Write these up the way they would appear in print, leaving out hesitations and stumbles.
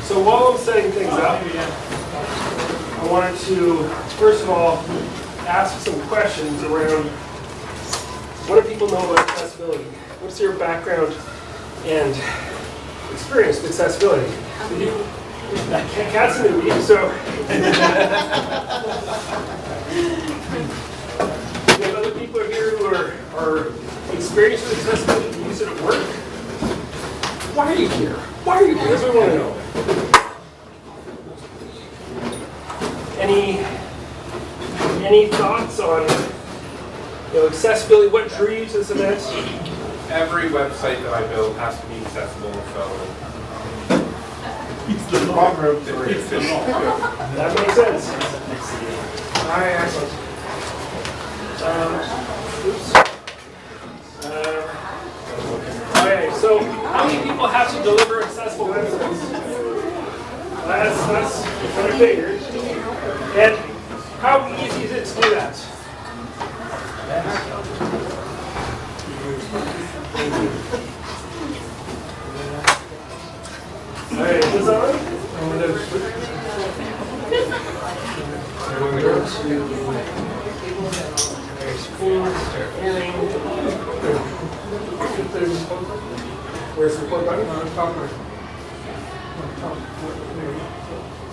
So while I'm setting things up, I wanted to, first of all, ask some questions around what do people know about accessibility? What's your background and experience with accessibility? Cat's in the movie, so. We have other people here who are experienced with accessibility and use it at work. Why are you here? Why are you here? That's what we want to know. Any thoughts on accessibility? What drew you to this event? Every website that I build has to be accessible, so It's the long road. That makes sense. All right, excellent. Okay, so how many people have to deliver accessible websites? That's what I figured. And how easy is it to do that? All right, is this on? Where's the report button?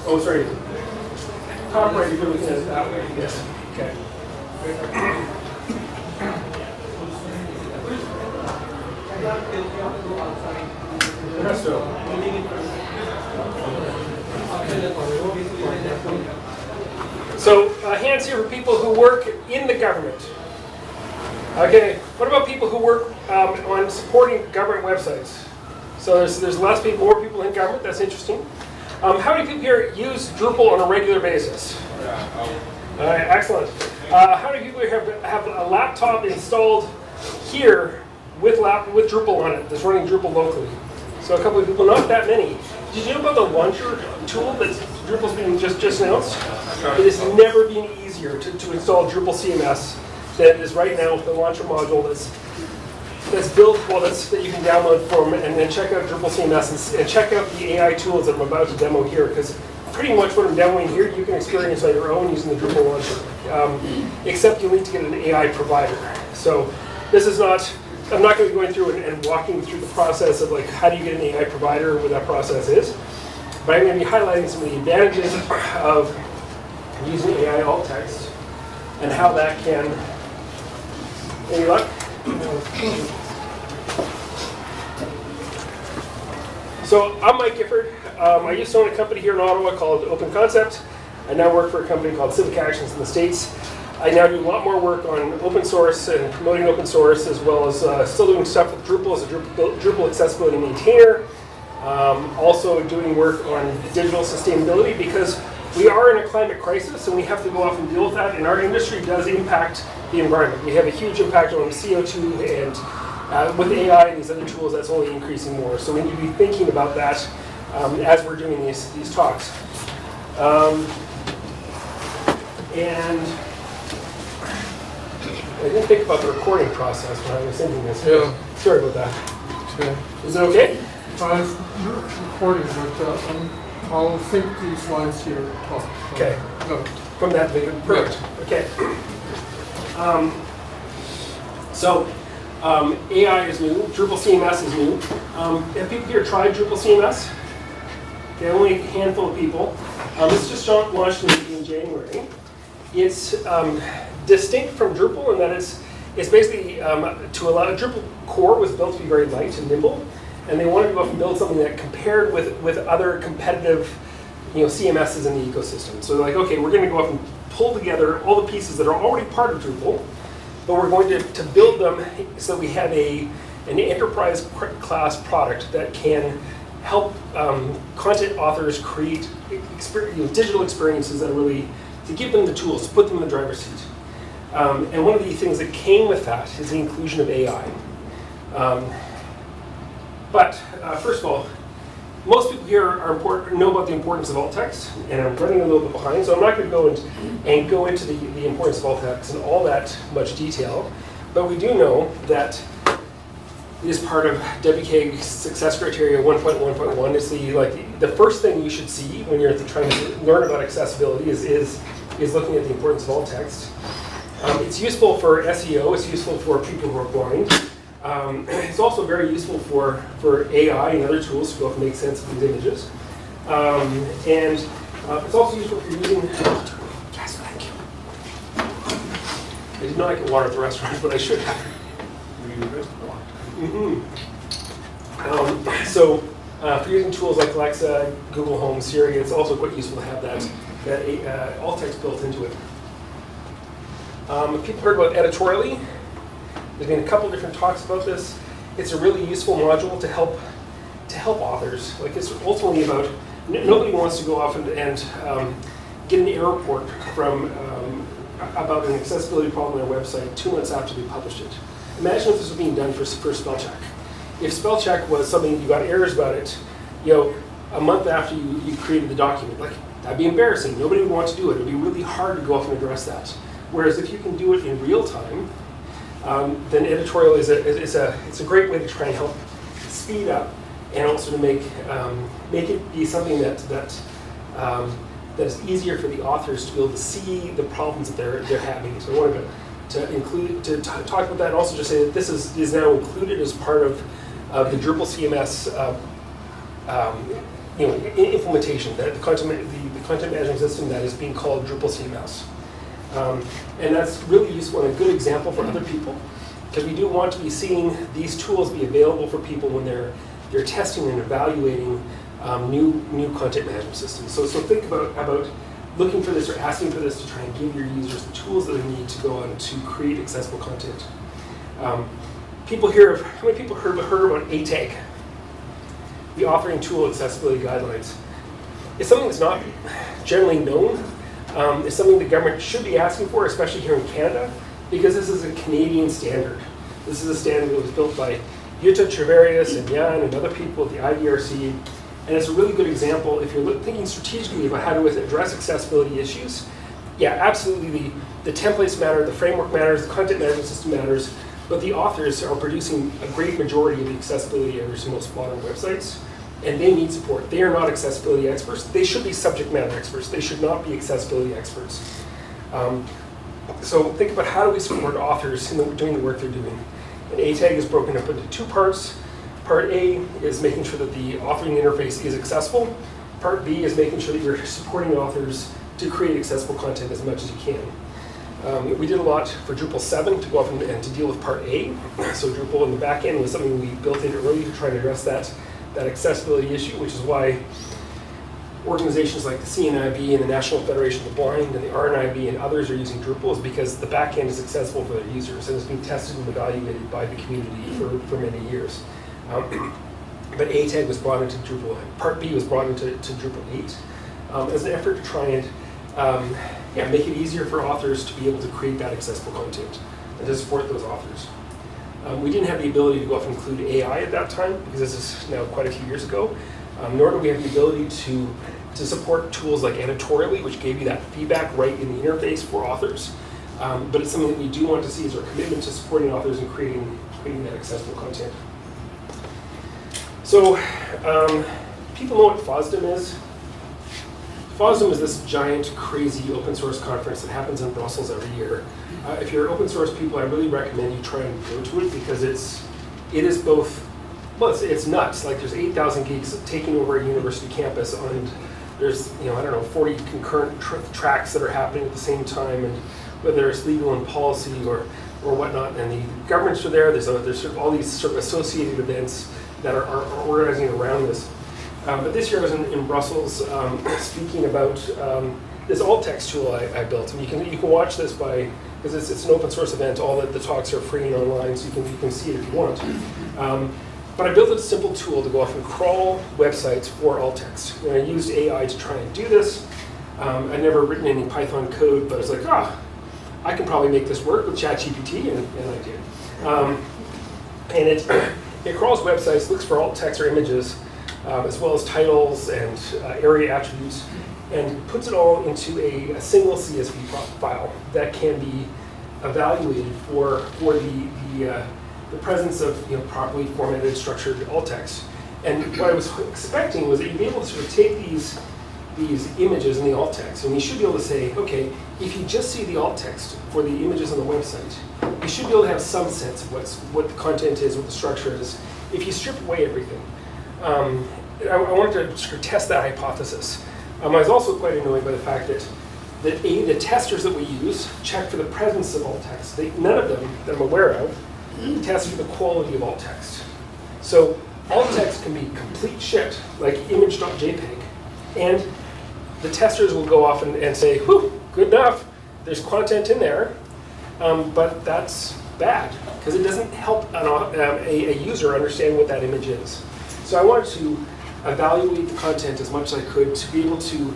Oh, sorry. Top right, you're looking at it that way. Yes. Okay. Presto. So, hands here for people who work in the government. Okay, what about people who work on supporting government websites? So there's less people, more people in government. That's interesting. How many people here use Drupal on a regular basis? All right, excellent. How many people here have a laptop installed here with Drupal on it that's running Drupal locally? So a couple of people, not that many. Did you know about the launcher tool that Drupal's been just announced? It has never been easier to install Drupal CMS than it is right now with the launcher module that's built, that you can download from, and then check out Drupal CMS and check out the AI tools that I'm about to demo here, because pretty much what I'm demoing here you can experience on your own using the Drupal launcher, except you'll need to get an AI provider. So this is not, I'm not going to be going through and walking through the process of like how do you get an AI provider, what that process is, but I'm going to be highlighting some of the advantages of using AI alt text and how that can, any luck? So I'm Mike Gifford. I used to own a company here in Ottawa called Open Concept. I now work for a company called Civic Actions in the States. I now do a lot more work on open source and promoting open source, as well as still doing stuff with Drupal as a Drupal accessibility maintainer. Also doing work on digital sustainability, because we are in a climate crisis and we have to go off and deal with that, and our industry does impact the environment. We have a huge impact on CO2, and with AI and these other tools, that's only increasing more. So we need to be thinking about that as we're doing these talks. And I didn't think about the recording process when I was thinking this. Yeah. Sorry about that. Okay. Is it okay? It's recording, but I'll sync these slides here. Okay. Go. From that video. Perfect. Okay. AI is new. Drupal CMS is new. Have people here tried Drupal CMS? Okay, only a handful of people. It's just launched in January. It's distinct from Drupal in that it's basically to allow Drupal core was built to be very light and nimble, and they wanted to go off and build something that compared with other competitive CMSs in the ecosystem. So they're like, okay, we're going to go off and pull together all the pieces that are already part of Drupal, but we're going to build them so that we have an enterprise class product that can help content authors create digital experiences that are really, to give them the tools, to put them in the driver's seat. And one of the things that came with that is the inclusion of AI. But first of all, most people here know about the importance of alt text, and I'm running a little bit behind, so I'm not going to go into the importance of alt text in all that much detail. But we do know that It is part of WCAG success criteria 1.1.1. It's the first thing you should see when you're trying to learn about accessibility is looking at the importance of alt text. It's useful for SEO. It's useful for people who are blind. It's also very useful for AI and other tools to go and make sense of these images. And it's also useful for using. Yes, thank you. I did not get water at the restaurant, but I should have. So for using tools like Alexa, Google Home, Siri, it's also quite useful to have that alt text built into it. People heard about editorially. There's been a couple different talks about this. It's a really useful module to help authors. Like, it's ultimately about nobody wants to go off and get an error report from about an accessibility problem on their website 2 months after they published it. Imagine if this was being done for spell check. If spell check was something you got errors about it, a month after you created the document, like, that'd be embarrassing. Nobody would want to do it. It'd be really hard to go off and address that. Whereas if you can do it in real time, then editorial is a great way to try and help speed up and also to make it be something that is easier for the authors to be able to see the problems that they're having. So I wanted to talk about that, and also just say that this is now included as part of the Drupal CMS implementation, the content management system that is being called Drupal CMS. And that's really useful and a good example for other people, because we do want to be seeing these tools be available for people when they're testing and evaluating new content management systems. So think about looking for this or asking for this to try and give your users the tools that they need to go on to create accessible content. How many people heard about ATAG, the Authoring Tool Accessibility Guidelines? It's something that's not generally known. It's something the government should be asking for, especially here in Canada, because this is a Canadian standard. This is a standard that was built by Jutta Treverius and Jan and other people at the IDRC, and it's a really good example if you're thinking strategically about how to address accessibility issues. Yeah, absolutely, the templates matter, the framework matters, the content management system matters, but the authors are producing a great majority of the accessibility errors in most modern websites, and they need support. They are not accessibility experts. They should be subject matter experts. They should not be accessibility experts. So think about how do we support authors in doing the work they're doing. And ATAG is broken up into 2 parts. Part A is making sure that the authoring interface is accessible. Part B is making sure that you're supporting authors to create accessible content as much as you can. We did a lot for Drupal 7 to go off and to deal with Part A. So Drupal in the back end was something we built in early to try to address that accessibility issue, which is why organizations like the CNIB and the National Federation of the Blind and the RNIB and others are using Drupal, is because the back end is accessible for their users and it's being tested and evaluated by the community for many years. But ATAG was brought into Drupal. Part B was brought into Drupal 8 as an effort to try and make it easier for authors to be able to create that accessible content and to support those authors. We didn't have the ability to go off and include AI at that time, because this is now quite a few years ago, nor do we have the ability to support tools like editorially, which gave you that feedback right in the interface for authors. But it's something that we do want to see as our commitment to supporting authors and creating that accessible content. So people know what FOSDEM is. FOSDEM is this giant, crazy open source conference that happens in Brussels every year. If you're open source people, I really recommend you try and go to it, because it is both, well, it's nuts. Like, there's 8,000 geeks taking over a university campus, and there's 40 concurrent tracks that are happening at the same time, and whether it's legal and policy or whatnot, and the governments are there. There's sort of all these sort of associated events that are organizing around this. But this year I was in Brussels speaking about this alt text tool I built, and you can watch this because it's an open source event. All the talks are free and online, so you can see it if you want. But I built a simple tool to go off and crawl websites for alt text. And I used AI to try and do this. I'd never written any Python code, but I was like, I can probably make this work with ChatGPT, and I did. And it crawls websites, looks for alt text or images, as well as titles and area attributes, and puts it all into a single CSV file that can be evaluated for the the presence of properly formatted, structured alt text. And what I was expecting was that you'd be able to sort of take these images in the alt text, and you should be able to say, okay, if you just see the alt text for the images on the website, you should be able to have some sense of what the content is, what the structure is, if you strip away everything. I wanted to sort of test that hypothesis. I was also quite annoyed by the fact that the testers that we use check for the presence of alt text. None of them that I'm aware of test for the quality of alt text. So alt text can be complete shit, like image.jpg, and the testers will go off and say, whew, good enough, there's content in there, but that's bad, because it doesn't help a user understand what that image is. So I wanted to evaluate the content as much as I could to be able to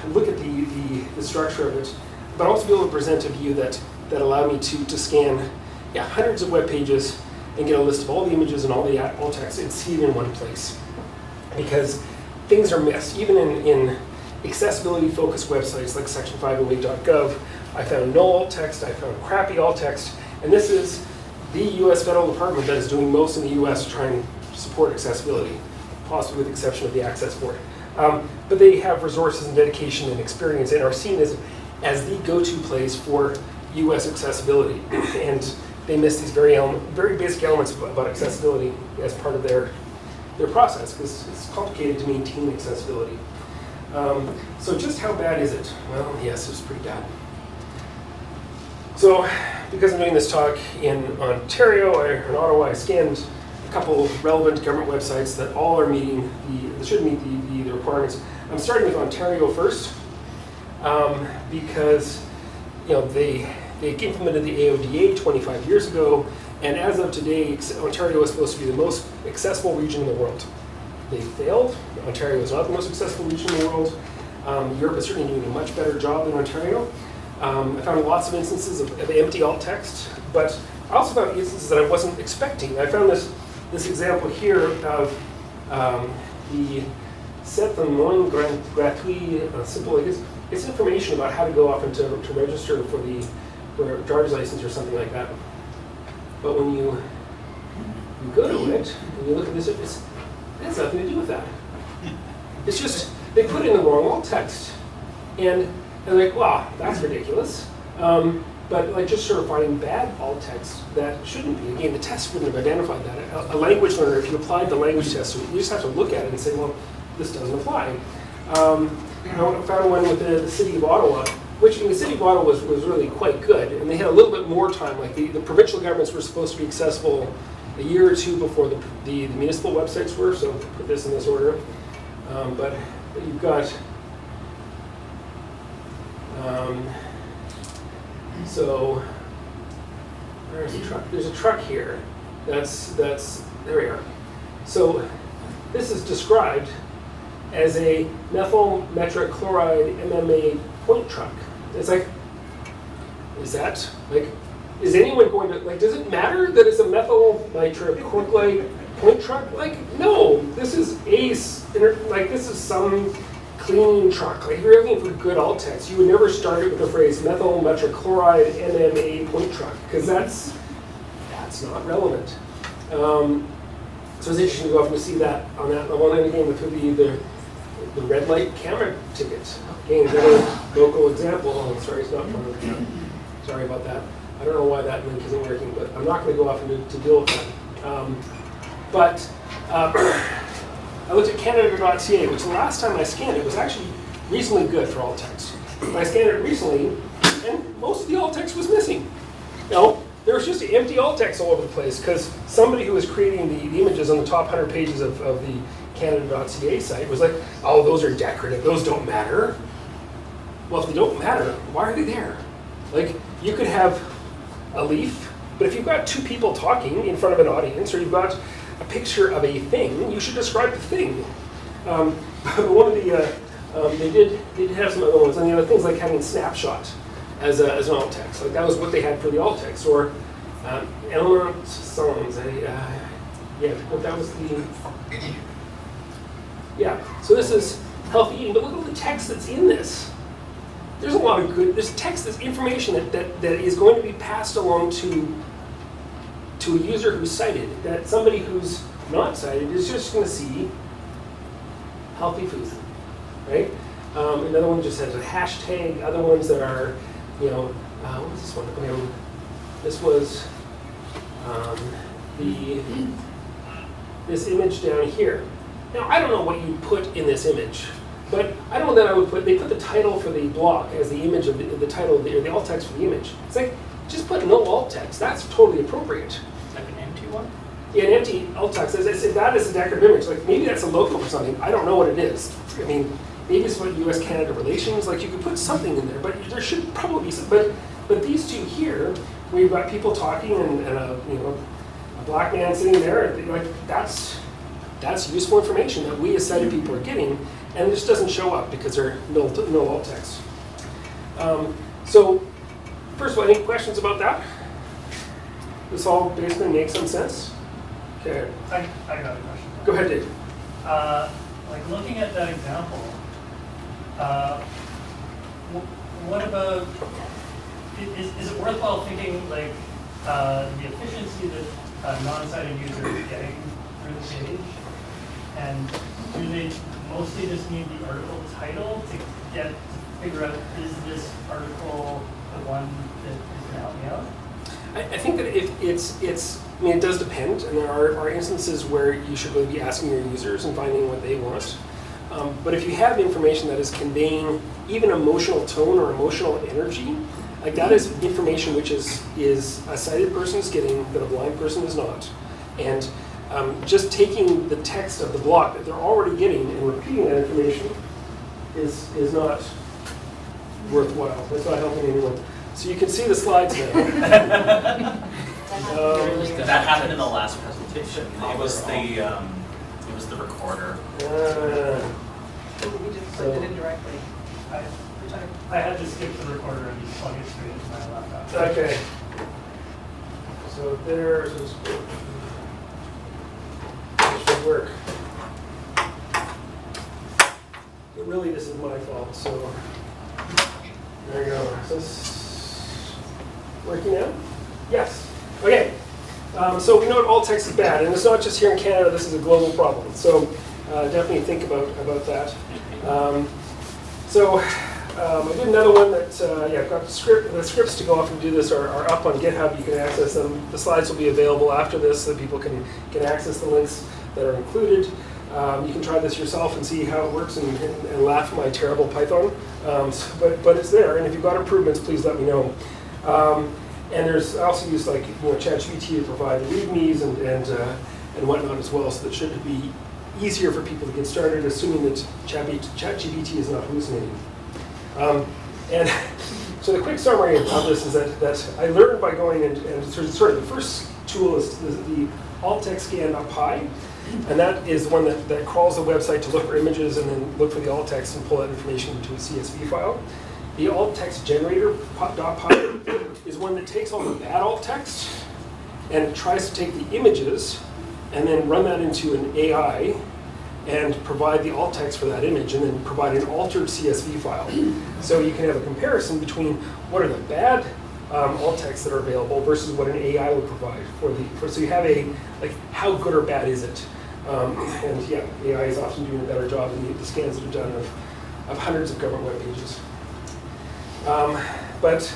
look at the structure of it, but also be able to present a view that allowed me to scan hundreds of web pages and get a list of all the images and all the alt text and see it in one place. Because things are missed. Even in accessibility-focused websites like section508.gov, I found no alt text, I found crappy alt text, and this is the US federal department that is doing most in the US to try and support accessibility, possibly with the exception of the Access Board. But they have resources and dedication and experience and are seen as the go-to place for US accessibility. And they miss these very basic elements about accessibility as part of their process, because it's complicated to maintain accessibility. So just how bad is it? Well, yes, it's pretty bad. So because I'm doing this talk in Ontario or in Ottawa, I scanned a couple relevant government websites that all are meeting should meet the requirements. I'm starting with Ontario first, because they implemented the AODA 25 years ago, and as of today, Ontario is supposed to be the most accessible region in the world. They failed. Ontario is not the most accessible region in the world. Europe is certainly doing a much better job than Ontario. I found lots of instances of empty alt text, but I also found instances that I wasn't expecting. I found this example here of the set the non gratuit simple. It's information about how to go off and to register for a driver's license or something like that. But when you go to it and you look at this, it has nothing to do with that. It's just they put in the wrong alt text, and they're like, wow, that's ridiculous. But like just sort of finding bad alt text that shouldn't be. Again, the test wouldn't have identified that. A language learner, if you applied the language test, you just have to look at it and say, well, this doesn't apply. I found one with the city of Ottawa, which in the city of Ottawa was really quite good, and they had a little bit more time. Like the provincial governments were supposed to be accessible a year or two before the municipal websites were, so put this in this order. But you've got, so there's a truck. There's a truck here. There we are. So this is described as a methyl metrochloride MMA point truck. It's like, is that like? Is anyone going to, like, does it matter that it's a methyl nitrochloride point truck? Like, no, this is this is some clean truck. Like, if you're looking for good alt text, you would never start it with the phrase methyl metrochloride MMA point truck, because that's not relevant. So it's interesting to go off and see that on that. On one hand, again, it could be the red light camera ticket. Again, another local example. Oh, sorry, it's not fun. Sorry about that. I don't know why that link isn't working, but I'm not going to go off and to deal with that. I looked at Canada.ca, which the last time I scanned it was actually reasonably good for alt text. I scanned it recently, and most of the alt text was missing. There was just empty alt text all over the place because somebody who was creating the images on the top 100 pages of the Canada.ca site was like, oh, those are decorative, those don't matter. Well, if they don't matter, why are they there? Like, you could have a leaf, but if you've got two people talking in front of an audience, or you've got a picture of a thing, you should describe the thing. One of the they did have some other ones, and the other things like having snapshot as an alt text. Like that was what they had for the alt text, or element songs. That was the So this is healthy eating, but look at all the text that's in this. There's a lot of good. There's text. There's information that is going to be passed along to to a user who's sighted that somebody who's not sighted is just going to see healthy food, right? Another one just has a hashtag. Other ones that are, what was this one? Okay, this was this image down here. Now, I don't know what you put in this image, but I don't know that I would they put the title for the block as the image of the title, or the alt text for the image. It's like, just put no alt text. That's totally appropriate. Like an empty one? Yeah, an empty alt text. As I said, that is a decorative image. Like, maybe that's a logo for something. I don't know what it is. I mean, maybe it's what U.S.-Canada relations. Like, you could put something in there, but there should probably be some. But these two here, we've got people talking and a black man sitting there. Like, that's useful information that we as sighted people are getting, and it just doesn't show up because there are no alt text. So, first of all, any questions about that? This all basically makes some sense? Okay. I got a question. Go ahead, Dave. Like looking at that example, what about, is it worthwhile thinking like the efficiency that a non-sighted user is getting through the page? And do they mostly just need the article title to figure out, is this article the one that is going to help me out? I think that it does depend, and there are instances where you should really be asking your users and finding what they want. But if you have information that is conveying even emotional tone or emotional energy, like that is information which is a sighted person is getting that a blind person is not. And just taking the text of the block that they're already getting and repeating that information is not worthwhile. That's not helping anyone. So you can see the slides now. That happened in the last presentation. It was the recorder. We just plugged it in directly. I had to skip the recorder and just plug it straight into my laptop. Okay. So there's this should work. But really, this is my fault. So there you go. Is this working now? Yes. Okay. So we know that alt text is bad, and it's not just here in Canada. This is a global problem. So definitely think about that. I did another one that I've got the scripts to go off and do this are up on GitHub. You can access them. The slides will be available after this, so that people can access the links that are included. You can try this yourself and see how it works and laugh at my terrible Python. But it's there, and if you've got improvements, please let me know. And I also use ChatGPT to provide readmes and whatnot as well, so that should be easier for people to get started, assuming that ChatGPT is not hallucinating. And so the quick summary of this is that I learned by going and sort of the first tool is the alt text scan up high, and that is the one that crawls the website to look for images and then look for the alt text and pull that information into a CSV file. The alt text generator .py is one that takes all the bad alt text and tries to take the images and then run that into an AI and provide the alt text for that image and then provide an altered CSV file. So you can have a comparison between what are the bad alt texts that are available versus what an AI would provide so you have how good or bad is it? And yeah, AI is often doing a better job than the scans that are done of hundreds of government web pages. But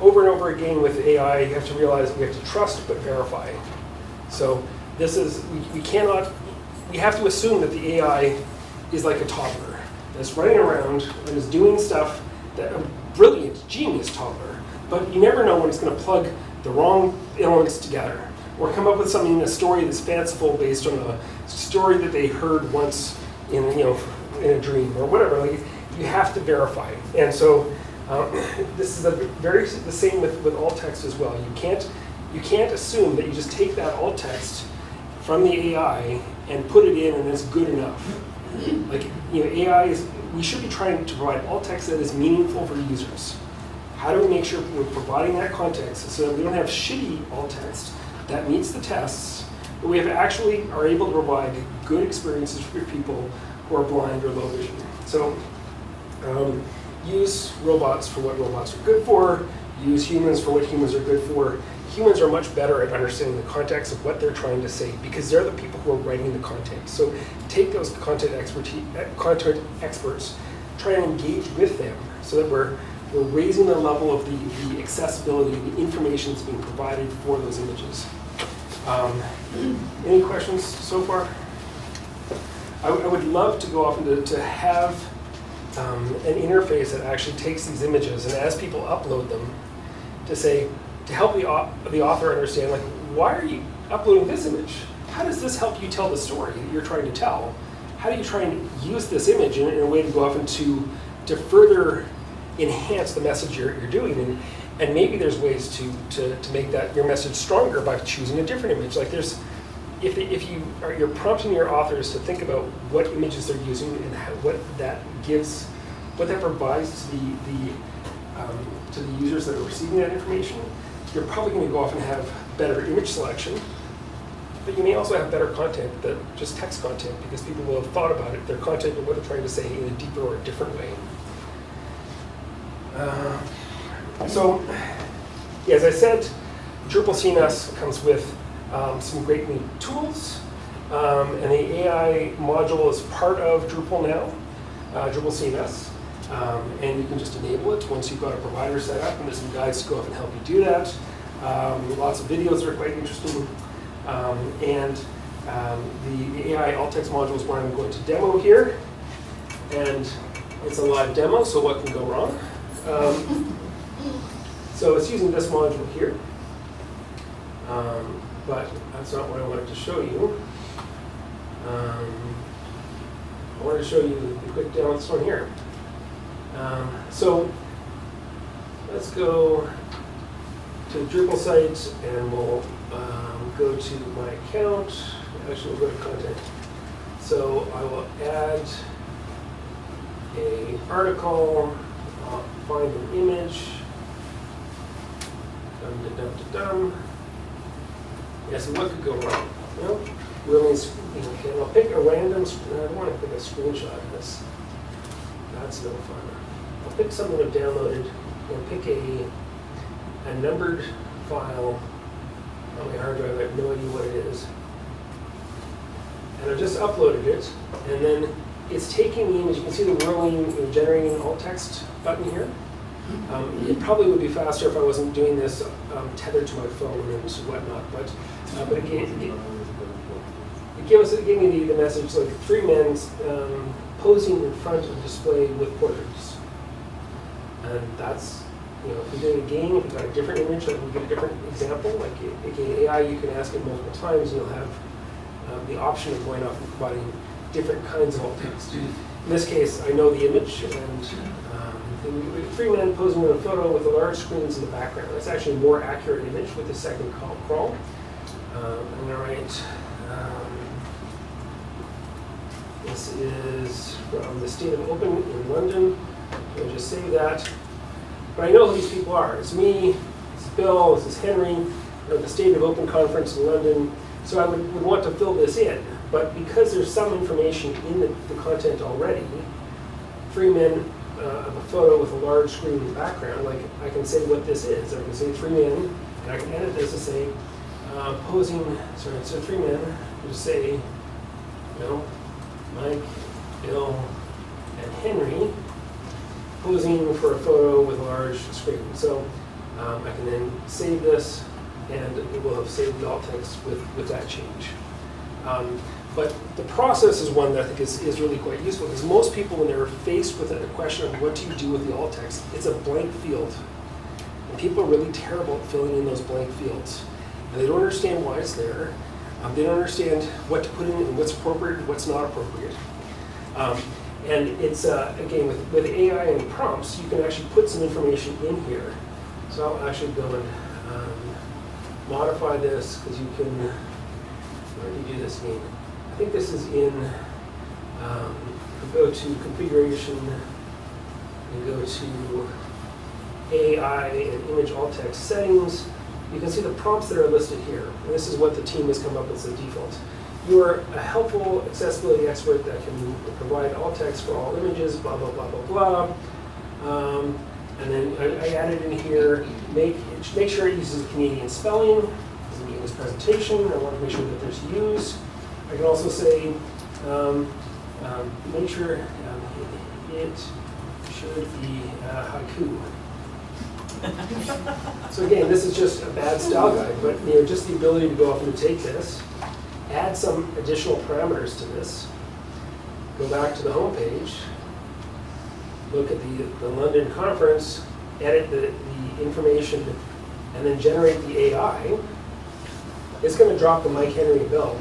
over and over again with AI, you have to realize we have to trust but verify. So this is, we have to assume that the AI is like a toddler that's running around and is doing stuff that a brilliant, genius toddler, but you never know when it's going to plug the wrong elements together or come up with something in a story that's fanciful based on a story that they heard once in a dream or whatever. You have to verify. And so this is the same with alt text as well. You can't assume that you just take that alt text from the AI and put it in and it's good enough. AI we should be trying to provide alt text that is meaningful for users. How do we make sure we're providing that context so that we don't have shitty alt text that meets the tests, but we actually are able to provide good experiences for people who are blind or low vision. So use robots for what robots are good for, use humans for what humans are good for, humans are much better at understanding the context of what they're trying to say because they're the people who are writing the content. So take those content experts, try and engage with them so that we're raising the level of the accessibility, the information that's being provided for those images. Any questions so far? I would love to go off and to have an interface that actually takes these images and as people upload them, to help the author understand, like, why are you uploading this image? How does this help you tell the story that you're trying to tell? How do you try and use this image in a way to go off and to further enhance the message you're doing? And maybe there's ways to make that your message stronger by choosing a different image. Like if you're prompting your authors to think about what images they're using and what that provides to the users that are receiving that information, you're probably going to go off and have better image selection. But you may also have better content than just text content because people will have thought about it, their content and what they're trying to say in a deeper or a different way. So, as I said, Drupal CMS comes with some great new tools, and the AI module is part of Drupal now, Drupal CMS, and you can just enable it once you've got a provider set up, and there's some guides to go off and help you do that. Lots of videos that are quite interesting, and the AI alt text module is what I'm going to demo here, and it's a live demo, so what can go wrong? So it's using this module here, but that's not what I wanted to show you. I wanted to show you the quick demo of this one here. So let's go to the Drupal site and we'll go to my account. Actually, we'll go to content. So I will add an article, find an image. Yeah, so what could go wrong? Well, okay, I'll pick a random, I don't want to pick a screenshot of this. That's no fun. I'll pick something I've downloaded and pick a numbered file on my hard drive. I have no idea what it is. And I've just uploaded it, and then it's taking the image. You can see the whirling, generating an alt text button here. It probably would be faster if I wasn't doing this tethered to my phone and whatnot, but it gave me the message like 3 men posing in front of a display with portraits. And that's, if you're doing a game, if you've got a different image, like we get a different example, like AI, you can ask it multiple times, and you'll have the option of going off and providing different kinds of alt text. In this case, I know the image, and 3 men posing in a photo with the large screens in the background. That's actually a more accurate image with the second crawl. I'm going to write, this is from the State of Open in London. I'll just save that. But I know who these people are. It's me, it's Bill, this is Henry. We're at the State of Open conference in London. So I would want to fill this in. But because there's some information in the content already, 3 men of a photo with a large screen in the background, like I can say what this is. I can say 3 men, and I can edit this to say so 3 men, just say, Mike, Bill, and Henry posing for a photo with a large screen. So I can then save this, and it will have saved the alt text with that change. But the process is one that I think is really quite useful, because most people, when they're faced with a question of what do you do with the alt text, it's a blank field. And people are really terrible at filling in those blank fields. And they don't understand why it's there. They don't understand what to put in and what's appropriate and what's not appropriate. And it's, again, with AI and prompts, you can actually put some information in here. So I'll actually go and modify this, because you can, where do you do this again? I think this is in, go to configuration and go to AI and image alt text settings. You can see the prompts that are listed here. And this is what the team has come up with as a default. You are a helpful accessibility expert that can provide alt text for all images, blah, blah, blah, blah, blah. And then I added in here, make sure it uses Canadian spelling. Doesn't mean this presentation. I want to make sure that there's use. I can also say, make sure it should be haiku. So again, this is just a bad style guide, but just the ability to go up and to take this, add some additional parameters to this, go back to the home page, look at the London conference, edit the information, and then generate the AI. It's going to drop the Mike Henry bill,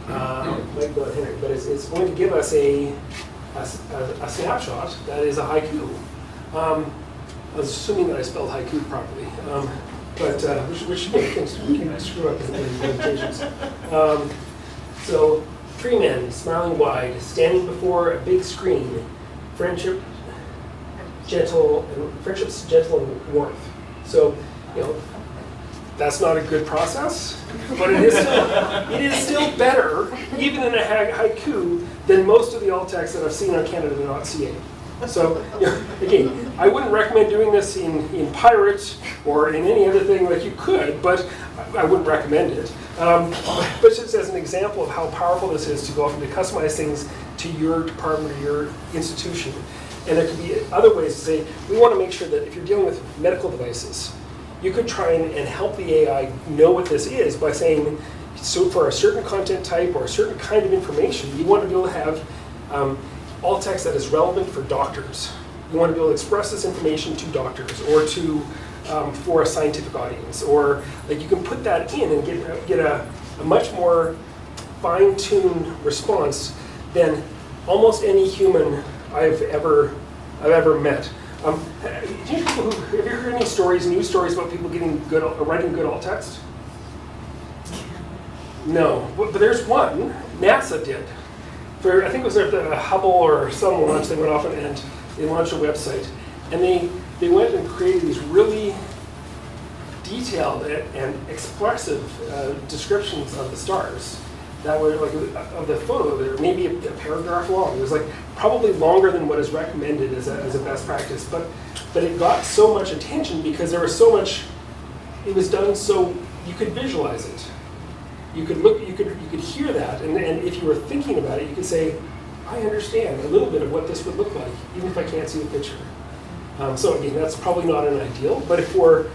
Mike Bill Henry, but it's going to give us a snapshot that is a haiku. I was assuming that I spelled haiku properly, but which we can screw up in presentations. So, three men smiling wide, standing before a big screen, friendship's gentle and warmth. So, that's not a good process, but it is still better, even in a haiku, than most of the alt text that I've seen on Canada.ca. So, again, I wouldn't recommend doing this in Pirate or in any other thing. Like, you could, but I wouldn't recommend it. But just as an example of how powerful this is to go off and to customize things to your department or your institution. And there could be other ways to say, we want to make sure that if you're dealing with medical devices, you could try and help the AI know what this is by saying, so for a certain content type or a certain kind of information, you want to be able to have alt text that is relevant for doctors. You want to be able to express this information to doctors or to for a scientific audience, or like you can put that in and get a much more fine-tuned response than almost any human I've ever met. Have you heard any stories, news stories about people writing good alt text? No, but there's one. NASA did. I think it was at the Hubble or some launch. They went off and they launched a website, and they went and created these really detailed and expressive descriptions of the stars that were like of the photo. They were maybe a paragraph long. It was like probably longer than what is recommended as a best practice, but it got so much attention because there was so much. It was done so you could visualize it. You could look. You could hear that, and if you were thinking about it, you could say, "I understand a little bit of what this would look like, even if I can't see the picture." So again, that's probably not an ideal, but if for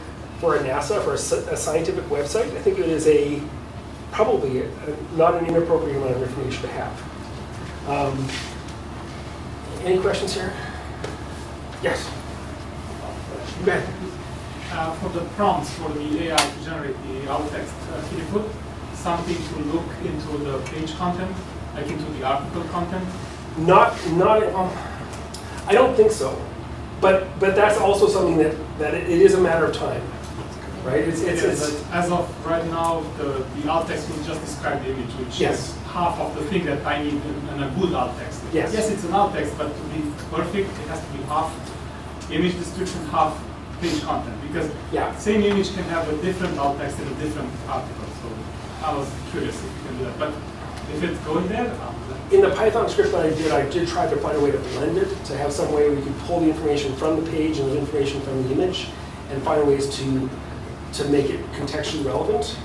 a NASA, for a scientific website, I think it is probably not an inappropriate amount of information to have. Any questions here? Yes. Go ahead. For the prompts for the AI to generate the alt text, can you put something to look into the page content, like into the article content? Not I don't think so. But that's also something that it is a matter of time, right? It's as of right now, the alt text will just describe the image, which yes. is half of the thing that I need in a good alt text. Yes. Yes, it's an alt text, but to be perfect, it has to be half image description, half page content, because same image can have a different alt text in a different article. So I was curious if you can do that, but if it's going there, in the Python script that I did try to find a way to blend it, to have some way where you can pull the information from the page and the information from the image, and find ways to make it contextually relevant.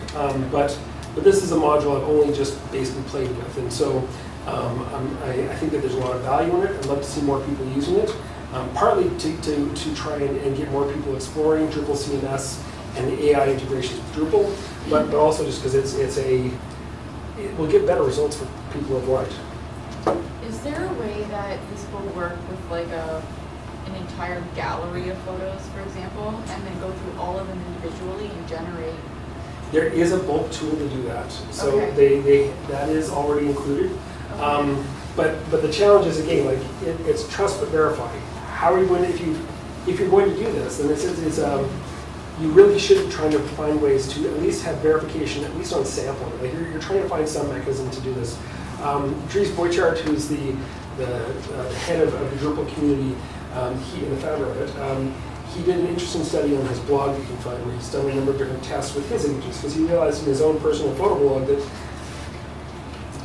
But this is a module I've only just basically played with, and so I think that there's a lot of value in it. I'd love to see more people using it, partly to try and get more people exploring Drupal CMS and the AI integrations with Drupal, but also just because it will get better results for people who have liked. Is there a way that this will work with like an entire gallery of photos, for example, and then go through all of them individually and generate? There is a bulk tool to do that, so okay. that is already included. Okay. But the challenge is again, like it's trust but verify. How are you going to, if you're going to do this, then it's you really should be trying to find ways to at least have verification, at least on sampling. Like you're trying to find some mechanism to do this. Dries Boychart, who's the head of the Drupal community, he and the founder of it, he did an interesting study on his blog you can find where he's done a number of different tests with his images, because he realized in his own personal photo blog that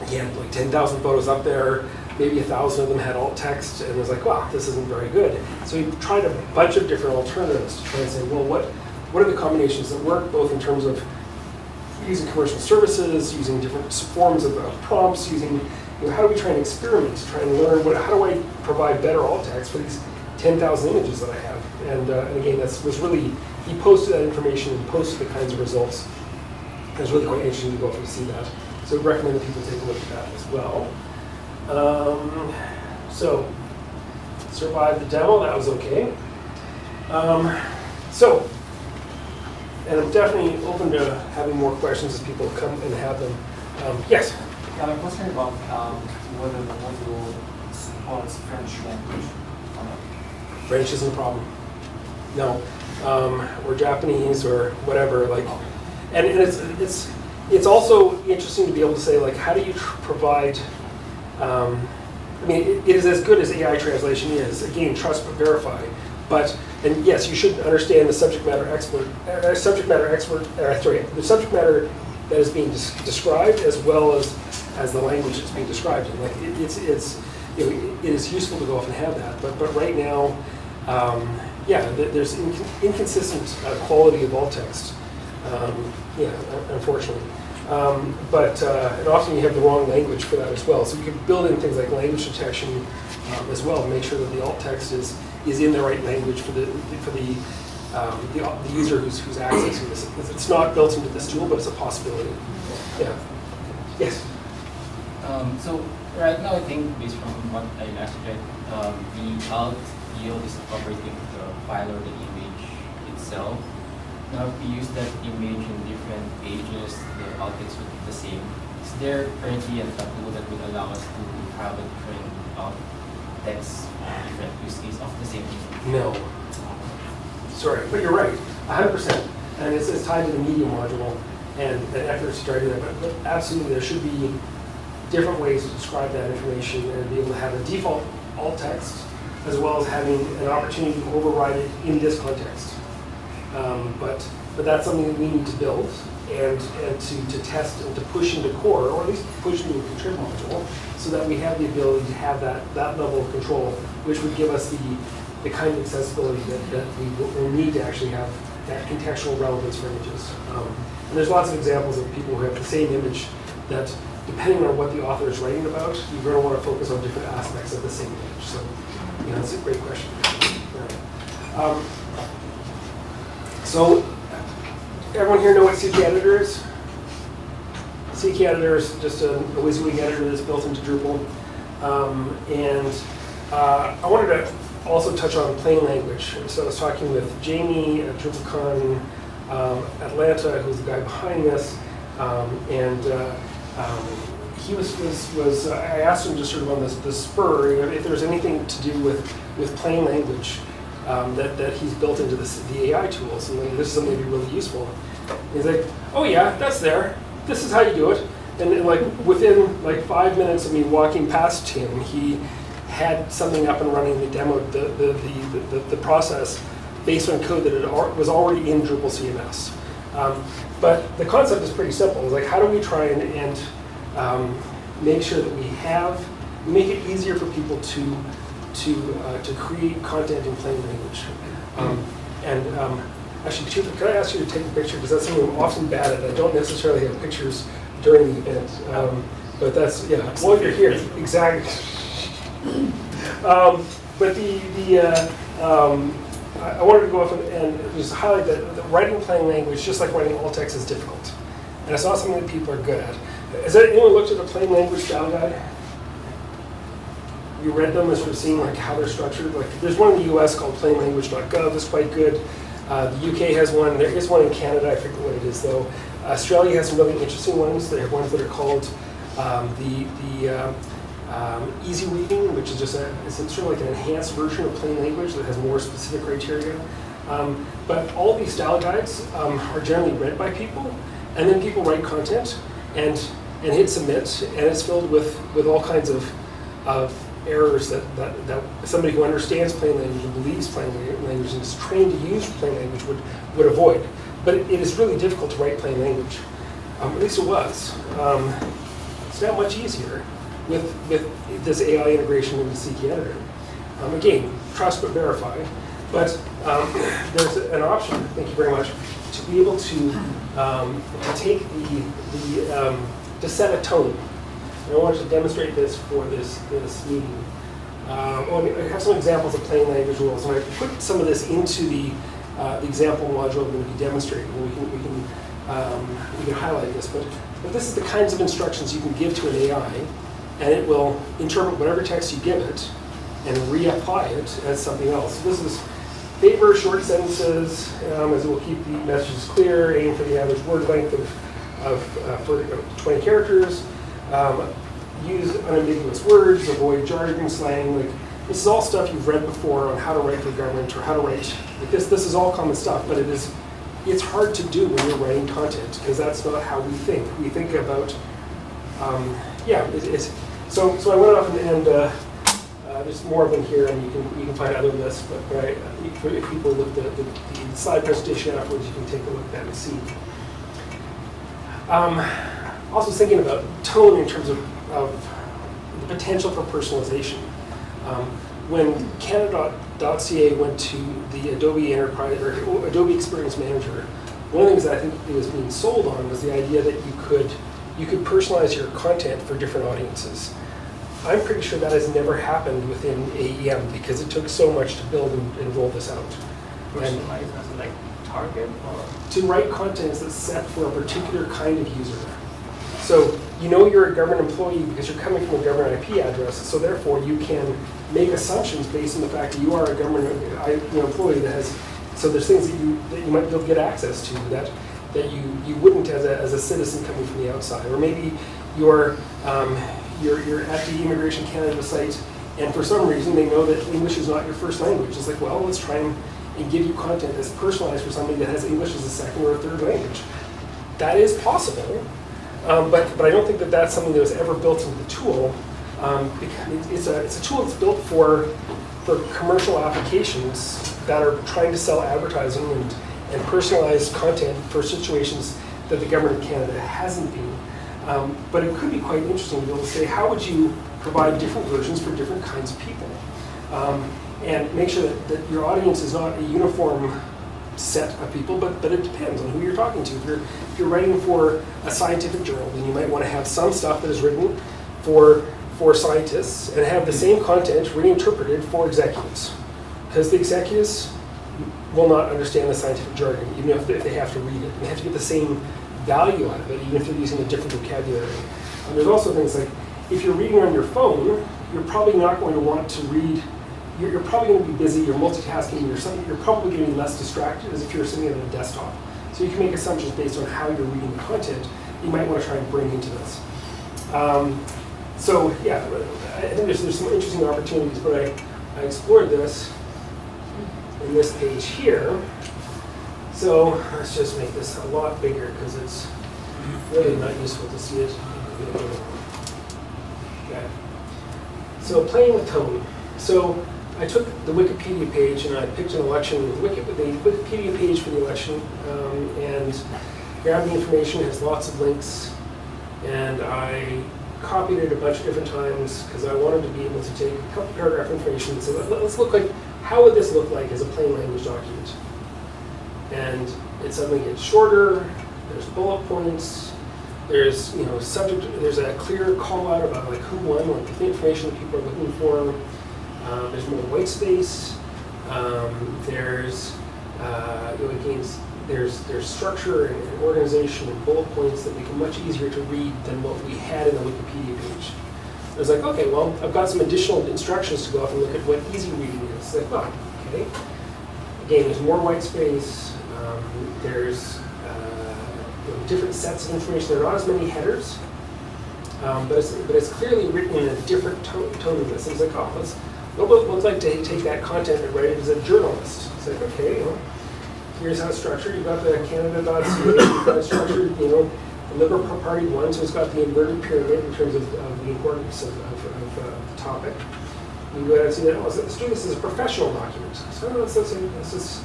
he had like 10,000 photos up there. maybe 1,000 of them had alt text, and it was like, wow, this isn't very good. So we tried a bunch of different alternatives to try and say, well, what are the combinations that work, both in terms of using commercial services, using different forms of prompts, using, how do we try and experiment, to try and learn, how do I provide better alt text for these 10,000 images that I have? And again, that was really, he posted that information and posted the kinds of results. It was really quite interesting to go up and see that. So I'd recommend that people take a look at that as well. So, survived the demo, that was okay. And I'm definitely open to having more questions as people come and have them. Yes? Yeah, I'm wondering about whether the module supports French language or not. French isn't a problem. No. Or Japanese or whatever. And it's also interesting to be able to say, like, how do you provide, it is as good as AI translation is. Again, trust but verify. And yes, you should understand the subject matter the subject matter that is being described, as well as the language that's being described. And like it is useful to go off and have that. But right now, there's inconsistent quality of alt text. Unfortunately. And often you have the wrong language for that as well. So you can build in things like language detection as well to make sure that the alt text is in the right language for the user who's accessing this. It's not built into this tool, but it's a possibility. Yeah. Yes. So right now, I think based on what I last checked, the alt yield is operating the file or the image itself. Now, if we use that image in different pages, the alt text would be the same. Is there currently a tool that would allow us to have a different alt text, different use case of the same image? No. Sorry, but you're right, 100%. And it's tied to the media module and efforts to try to do that. But absolutely, there should be different ways to describe that information and be able to have a default alt text, as well as having an opportunity to override it in this context. But that's something that we need to build and to test and to push into core, or at least push into a contrib module, so that we have the ability to have that level of control, which would give us the kind of accessibility that we will need to actually have that contextual relevance for images. And there's lots of examples of people who have the same image that, depending on what the author is writing about, you're going to want to focus on different aspects of the same image. So, that's a great question. Right. So, everyone here know what CK Editor is? CK Editor is just a WYSIWYG editor that's built into Drupal. I wanted to also touch on plain language. So I was talking with Jamie at DrupalCon Atlanta, who's the guy behind this, he was I asked him just sort of on the spur if there's anything to do with plain language that he's built into the AI tools, and this is something that'd be really useful. And he's like, oh yeah, that's there. This is how you do it. And like within like 5 minutes of me walking past him, he had something up and running. They demoed the process based on code that was already in Drupal CMS. But the concept is pretty simple. It's like, how do we try and make sure that we make it easier for people to create content in plain language. Actually, Chief, could I ask you to take a picture, because that's something I'm often bad at. I don't necessarily have pictures during the event, but that's, well, if you're here, exactly. But I wanted to go off and just highlight that writing plain language, just like writing alt text, is difficult. And it's not something that people are good at. Has anyone looked at a plain language style guide? You read them and sort of seen like how they're structured? Like, there's one in the US called plainlanguage.gov, it's quite good. The UK has one, there is one in Canada, I forget what it is though. Australia has some really interesting ones. They have ones that are called easy reading, which is just it's sort of like an enhanced version of plain language that has more specific criteria. But all these style guides are generally read by people, and then people write content and hit submit, and it's filled with all kinds of errors that somebody who understands plain language and believes plain language and is trained to use plain language would avoid. But it is really difficult to write plain language. At least it was. It's not much easier. with this AI integration into the CK editor. Again, trust but verify. But there's an option, thank you very much, to be able to take to set a tone. And I wanted to demonstrate this for this meeting. I have some examples of plain language rules, and I put some of this into the example module I'm going to be demonstrating. And we can highlight this, but this is the kinds of instructions you can give to an AI, and it will interpret whatever text you give it and reapply it as something else. So this is favor short sentences, as it will keep the messages clear, aim for the average word length of 20 characters, use unambiguous words, avoid jargon, slang. Like, this is all stuff you've read before on how to write for government or how to write. Like this is all common stuff, but it's hard to do when you're writing content because that's not how we think. We think about, So I went off and there's more of them here, and you can find other lists. But if people look at the slide presentation afterwards, you can take a look at that and see. Also thinking about tone in terms of the potential for personalization. When Canada.ca went to the Adobe Enterprise or Adobe Experience Manager, one of the things that I think it was being sold on was the idea that you could personalize your content for different audiences. I'm pretty sure that has never happened within AEM because it took so much to build and roll this out. Personalized as like target or? To write content that's set for a particular kind of user. So you know you're a government employee because you're coming from a government IP address, so therefore you can make assumptions based on the fact that you are a government employee that has, so there's things that you might be able to get access to that you wouldn't as a citizen coming from the outside. Or maybe you're at the Immigration Canada site, and for some reason they know that English is not your first language. It's like, well, let's try and give you content that's personalized for somebody that has English as a second or a third language. That is possible, but I don't think that that's something that was ever built into the tool. Because it's a tool that's built for commercial applications that are trying to sell advertising and personalized content for situations that the government of Canada hasn't been. But it could be quite interesting to be able to say, how would you provide different versions for different kinds of people? And make sure that your audience is not a uniform set of people, but it depends on who you're talking to. If you're writing for a scientific journal, then you might want to have some stuff that is written for scientists and have the same content reinterpreted for executives. Because the executives will not understand the scientific jargon, even if they have to read it. And they have to get the same value out of it, even if they're using a different vocabulary. And there's also things like, if you're reading on your phone, you're probably not going to want to read, you're probably going to be busy, you're multitasking, you're probably going to be less distracted as if you're sitting at a desktop. So you can make assumptions based on how you're reading the content you might want to try and bring into this. So yeah, I think there's some interesting opportunities, but I explored this in this page here. So let's just make this a lot bigger because it's really not useful to see it. Okay. So playing with tone. So I took the Wikipedia page and I picked an election with the Wikipedia page for the election and grabbed the information. It has lots of links, and I copied it a bunch of different times because I wanted to be able to take a couple paragraph information and say, let's look like, how would this look like as a plain language document? And it suddenly gets shorter, there's bullet points, there's subject, there's a clear call out about like who won, like the information that people are looking for. There's more white space. There's structure and organization and bullet points that make it much easier to read than what we had in the Wikipedia page. I was like, okay, well, I've got some additional instructions to go off and look at what easy reading is. It's like, well, okay. Again, there's more white space. There's different sets of information. There are not as many headers, but it's clearly written in a different tone than this. It's like, oh, what would it look like to take that content and write it as a journalist? It's like, okay, here's how it's structured. You've got the Canada.ca, you've got it structured, the Liberal Party one, so it's got the inverted pyramid in terms of the importance of the topic. You go ahead and see that, let's do this as a professional document. So this is,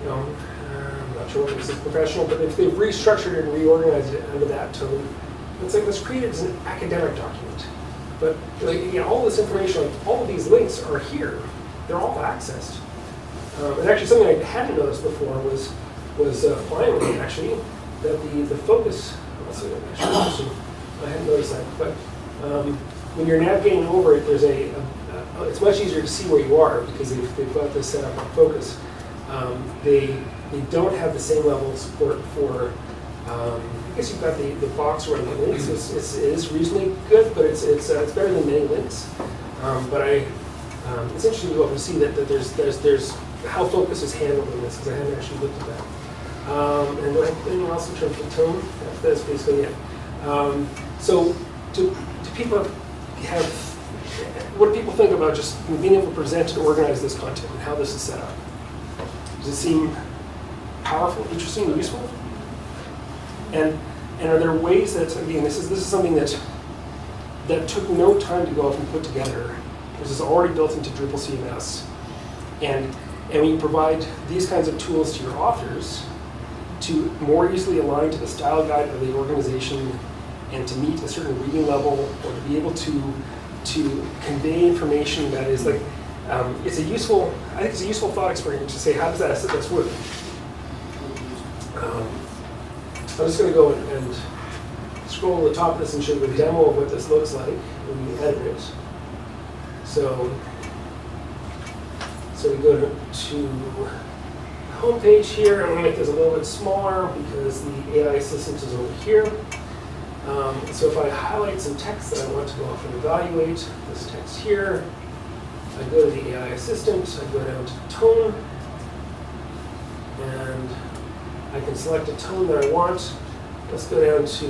I'm not sure what this is professional, but if they've restructured it and reorganized it under that tone, it's like, let's create it as an academic document. But all this information, like all of these links are here. They're all accessed. And actually, something I hadn't noticed before was finally actually that the focus. Let's see, actually, I hadn't noticed that, but when you're navigating over it, there's it's much easier to see where you are because they've got this set up on focus. They don't have the same level of support for. I guess you've got the box around the links. It is reasonably good, but it's better than many links. But it's interesting to go up and see that there's how focus is handled in this because I haven't actually looked at that. And anything else in terms of tone? That's basically it. So do people have, what do people think about just being able to present and organize this content and how this is set up? Does it seem powerful, interesting, and useful? And are there ways that, again, this is something that took no time to go off and put together. This is already built into Drupal CMS. And when you provide these kinds of tools to your authors to more easily align to the style guide of the organization and to meet a certain reading level or to be able to convey information that is like, it's a useful, I think it's a useful thought experiment to say, how does that's work? I'm just going to go and scroll to the top of this and show you a demo of what this looks like when you edit it. So we go to the home page here. I'm going to make this a little bit smaller because the AI assistant is over here. So if I highlight some text that I want to go off and evaluate, this text here, I go to the AI assistant, I go down to tone, and I can select a tone that I want. Let's go down to,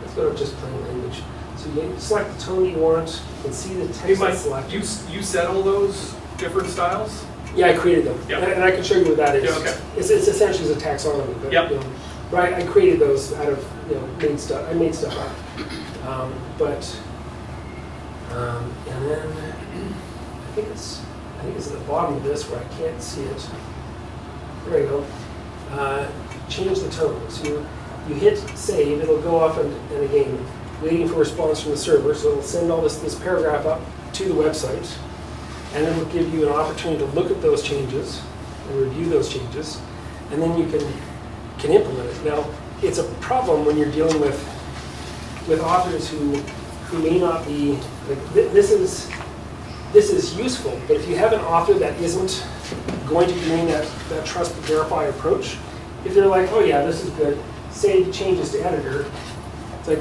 let's go to just plain language. So you select the tone you want, you can see the text that's selected. You set all those different styles? Yeah, I created them. Yep. And I can show you what that is. Yeah, okay. It's essentially a taxonomy. But, yep. Right, I created those out of, made stuff. I made stuff up. And then I think it's at the bottom of this where I can't see it. There you go. Change the tone. So you hit save, it'll go off and again, waiting for response from the server. So it'll send all this paragraph up to the website, and then it'll give you an opportunity to look at those changes and review those changes, and then you can implement it. Now, it's a problem when you're dealing with authors who may not be like this is useful, but if you have an author that isn't going to be doing that trust but verify approach, if they're like, oh yeah, this is good, save changes to editor, it's like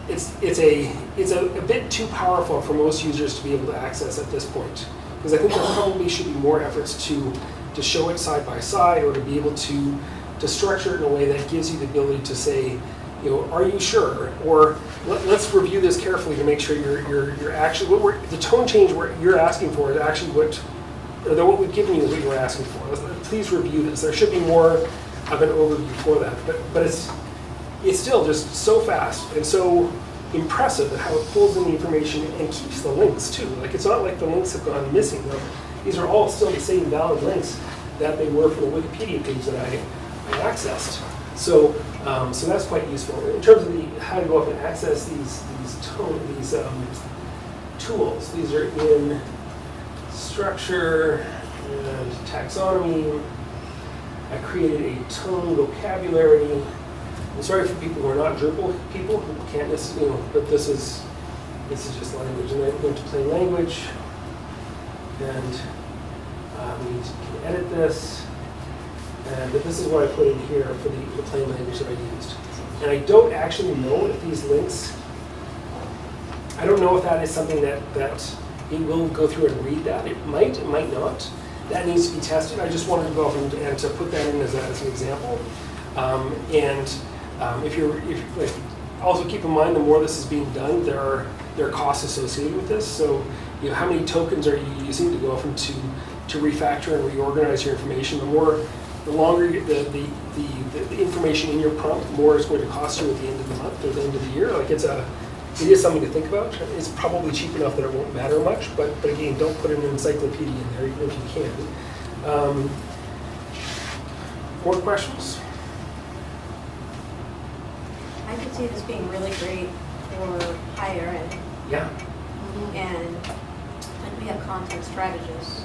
it's a bit too powerful for most users to be able to access at this point. Because I think there probably should be more efforts to show it side by side or to be able to structure it in a way that gives you the ability to say, are you sure? Or let's review this carefully to make sure you're actually, the tone change you're asking for is actually what we've given you is what you're asking for. Please review this. There should be more of an overview for that. But it's still just so fast and so impressive at how it pulls in the information and keeps the links too. Like it's not like the links have gone missing. Like, these are all still the same valid links that they were for the Wikipedia page that I accessed. So that's quite useful. In terms of how to go up and access these tools, these are in structure and taxonomy. I created a tone vocabulary. I'm sorry for people who are not Drupal people who can't necessarily, but this is just language. And then I go to plain language, and we can edit this. But this is what I put in here for the plain language that I used. And I don't actually know if these links, I don't know if that is something that it will go through and read that. It might not. That needs to be tested. I just wanted to go off and to put that in as an example. If also keep in mind, the more this is being done, there are costs associated with this. So, how many tokens are you using to go off and to refactor and reorganize your information? The longer the information in your prompt, the more it's going to cost you at the end of the month or the end of the year. Like it is something to think about. It's probably cheap enough that it won't matter much, but again, don't put an encyclopedia in there, even if you can. More questions? I could see this being really great for higher ed, Yeah. and we have content strategists.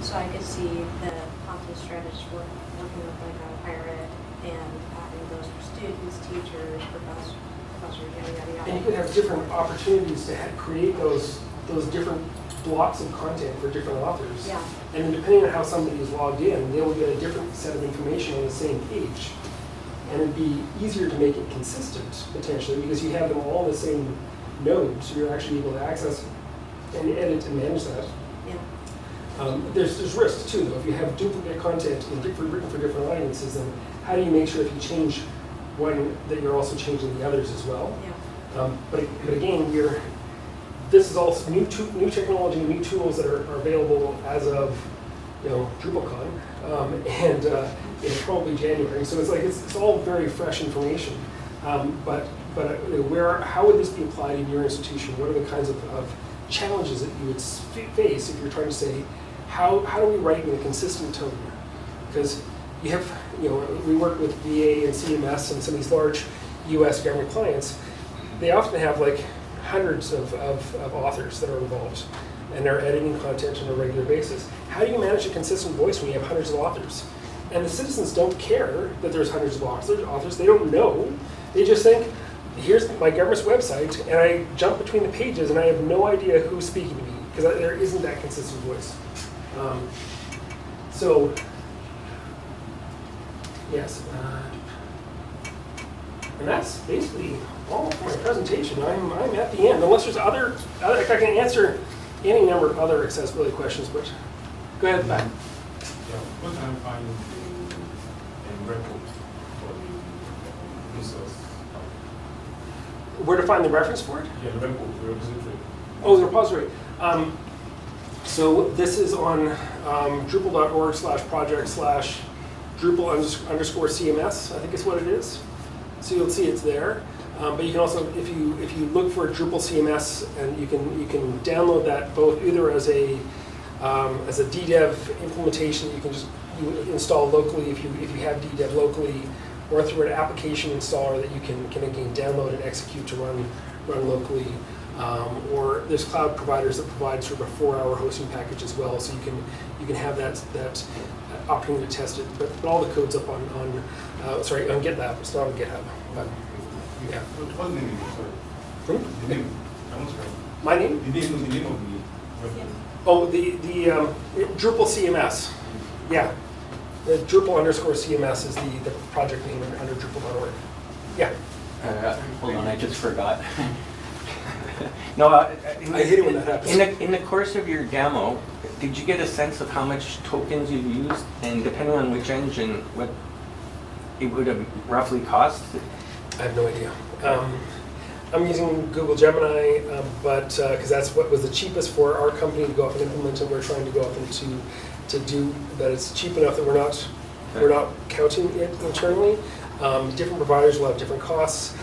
So I could see the content strategists working with like a higher ed and having those for students, teachers, professors, yada, yada, yada. And you could have different opportunities to create those different blocks of content for different authors. Yeah. And then depending on how somebody is logged in, they will get a different set of information on the same page. And it'd be easier to make it consistent, potentially, because you have them all in the same node, so you're actually able to access and edit and manage that. Yeah. There's risks too, though. If you have duplicate content written for different audiences, then how do you make sure if you change one that you're also changing the others as well? Yeah. But again, this is all new technology, new tools that are available as of DrupalCon, and in probably January. So it's all very fresh information. But how would this be applied in your institution? What are the kinds of challenges that you would face if you're trying to say, how do we write in a consistent tone? Because you have, we work with VA and CMS and some of these large U.S. government clients. They often have like hundreds of authors that are involved, and they're editing content on a regular basis. How do you manage a consistent voice when you have hundreds of authors? And the citizens don't care that there's hundreds of authors. They don't know. They just think, here's my government's website, and I jump between the pages, and I have no idea who's speaking to me, because there isn't that consistent voice. So, yes. And that's basically all for my presentation. I'm at the end, unless there's other I can answer any number of other accessibility questions, but go ahead, Matt. Yeah, what can I find in record for the resource? Where to find the reference for it? Yeah, the record, the repository. Oh, the repository. So this is on Drupal.org/project/Drupal_CMS, I think is what it is. So you'll see it's there. But you can also, if you look for Drupal CMS, and you can download that both either as a DDEV implementation you can just install locally if you have DDEV locally, or through an application installer that you can again download and execute to run locally. Or there's cloud providers that provide sort of a 4-hour hosting package as well, so you can have that opportunity to test it. But all the code's up on GitLab. It's not on GitHub. But yeah. What's the name? Sorry. The name. I'm sorry. My name? The name of the website. Oh, the Drupal CMS. Yeah. The Drupal_CMS is the project name under Drupal.org. Yeah. Hold on, I just forgot. No, I hate it when that happens. In the course of your demo, did you get a sense of how much tokens you used, and depending on which engine, what it would have roughly cost? I have no idea. I'm using Google Gemini, but because that's what was the cheapest for our company to go off and implement, and we're trying to go off and to do that. It's cheap enough that we're not counting it internally. Different providers will have different costs.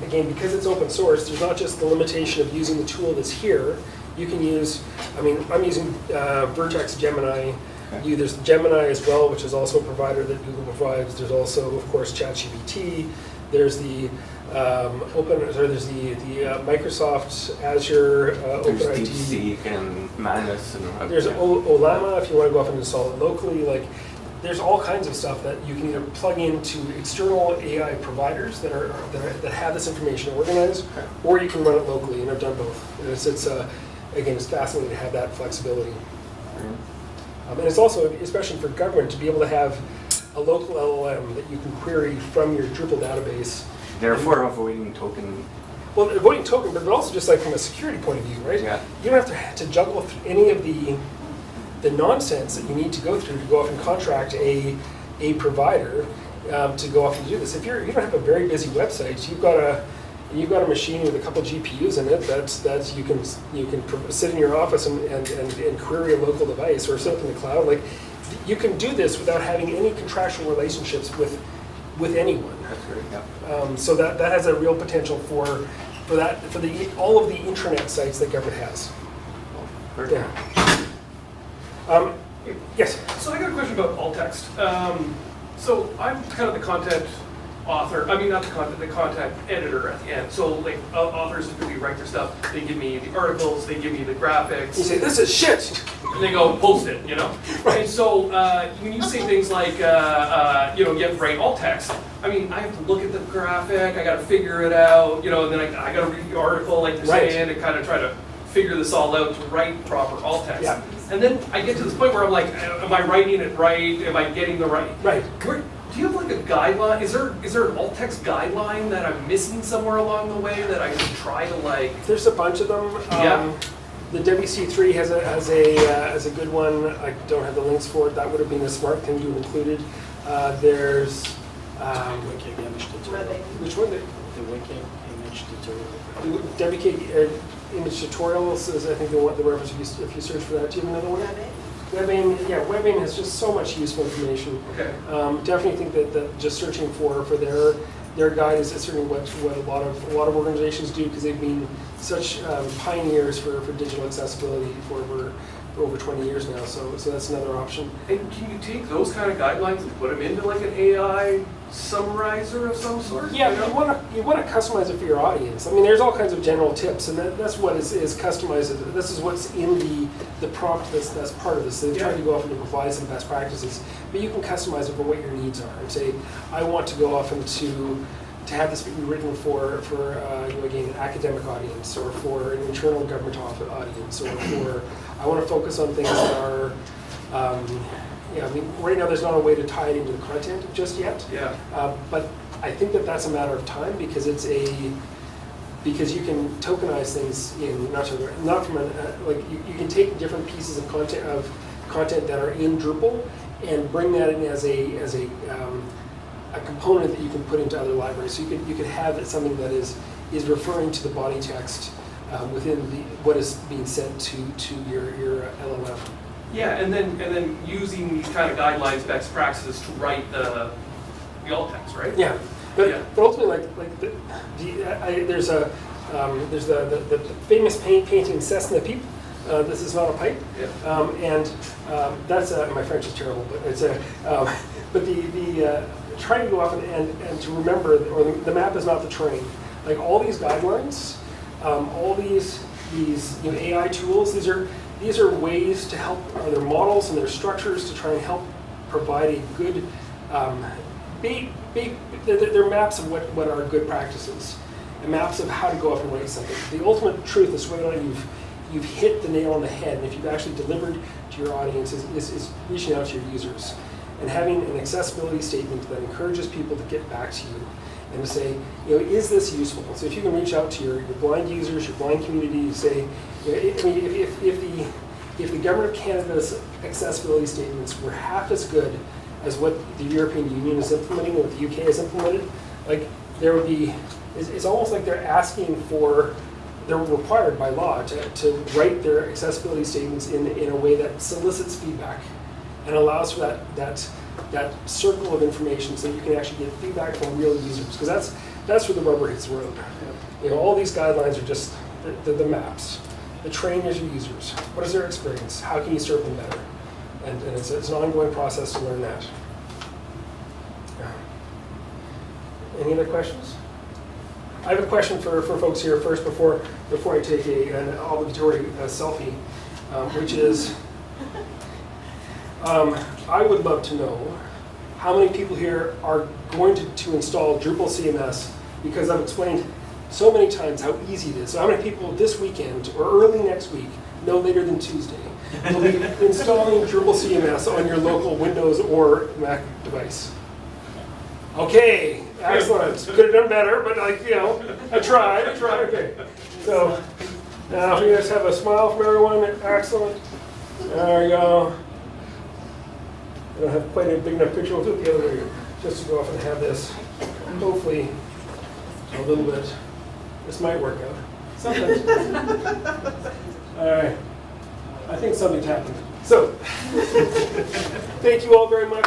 Again, because it's open source, there's not just the limitation of using the tool that's here. You can use, I'm using Vertex Gemini. There's Gemini as well, which is also a provider that Google provides. There's also, of course, ChatGPT. There's the Microsoft Azure There's OpenID. DeepSeek and Manus and There's Olama if you want to go off and install it locally. There's all kinds of stuff that you can either plug into external AI providers that have this information organized, or you can run it locally, and I've done both. And again, it's fascinating to have that flexibility. And it's also, especially for government, to be able to have a local LLM that you can query from your Drupal database. Therefore, avoiding token. Well, avoiding token, but also just like from a security point of view, right? Yeah. You don't have to juggle through any of the nonsense that you need to go through to go off and contract a provider to go off and do this. If you don't have a very busy website, you've got a machine with a couple GPUs in it that's you can sit in your office and query a local device, or sit up in the cloud. Like, you can do this without having any contractual relationships with anyone. That's great. Yeah. So that has a real potential for all of the intranet sites that government has. Perfect. Yeah. Yes. So I got a question about alt text. So I'm kind of the content author, I mean, not the content, the content editor at the end. So like authors who really write their stuff, they give me the articles, they give me the graphics. You say, this is shit. And they go, post it, you know? And so when you say things like, you know, you have to write alt text, I mean, I have to look at the graphic, I gotta figure it out, you know, and then I gotta read the article like you're saying and kind of try to figure this all out to write proper alt text. Yeah. And then I get to this point where I'm like, am I writing it right? Am I getting the right? Right. Do you have like a guideline? Is there an alt text guideline that I'm missing somewhere along the way that I can try to like? There's a bunch of them. Yeah. The WC3 has a good one. I don't have the links for it. That would have been a smart thing to have included. There's Wiki image tutorial. which one? The Wiki image tutorial. WK image tutorials is I think the reference if you search for that. Do you have another one? Webbing, yeah, Webbing has just so much useful information. Okay. Definitely think that just searching for their guide is certainly what a lot of organizations do because they've been such pioneers for digital accessibility for over 20 years now. So that's another option. And can you take those kind of guidelines and put them into like an AI summarizer of some sort? Yeah, you want to customize it for your audience. I mean, there's all kinds of general tips, and that's what is customized. This is what's in the prompt that's part of this. They've tried to go off and provide some best practices, but you can customize it for what your needs are. And say, I want to go off and to have this be written for again, an academic audience, or for an internal government audience, or for I want to focus on things that are. Yeah, I mean, right now there's not a way to tie it into the content just yet. Yeah. But I think that that's a matter of time because because you can tokenize things in not from like you can take different pieces of content that are in Drupal and bring that in as a component that you can put into other libraries. So you could have something that is referring to the body text within what is being sent to your LLM. Yeah, and then using these kind of guidelines, best practices to write the alt text, right? Yeah, but ultimately, there's the famous painting Cessna Peep. This is not a pipe, and that's my French is terrible, but it's but the trying to go off and to remember, or the map is not the train. Like all these guidelines, all these AI tools, these are ways to help, they're models and they're structures to try and help provide a good, they're maps of what are good practices, and maps of how to go up and write something. The ultimate truth is whether or not you've hit the nail on the head, and if you've actually delivered to your audience is reaching out to your users, and having an accessibility statement that encourages people to get back to you, and to say, is this useful? So if you can reach out to your blind users, your blind community, you say, if the Government of Canada's accessibility statements were half as good as what the European Union is implementing, or what the UK has implemented, like there would be, it's almost like they're required by law to write their accessibility statements in a way that solicits feedback and allows for that circle of information so you can actually get feedback from real users, because that's where the rubber hits the road. All these guidelines are just the maps. The train is your users. What is their experience? How can you serve them better? And it's an ongoing process to learn that. Yeah. Any other questions? I have a question for folks here first before I take an obligatory selfie, which is, I would love to know how many people here are going to install Drupal CMS, because I've explained so many times how easy it is. So how many people this weekend or early next week, no later than Tuesday, will be installing Drupal CMS on your local Windows or Mac device? Okay, excellent. Could have done better, but I tried. Okay. So now if you guys have a smile from everyone, excellent. There we go. I don't have quite a big enough picture. We'll do it the other way, just to go off and have this. Hopefully, a little bit. This might work out. Sometimes. All right. I think something's happened. So, thank you all very much.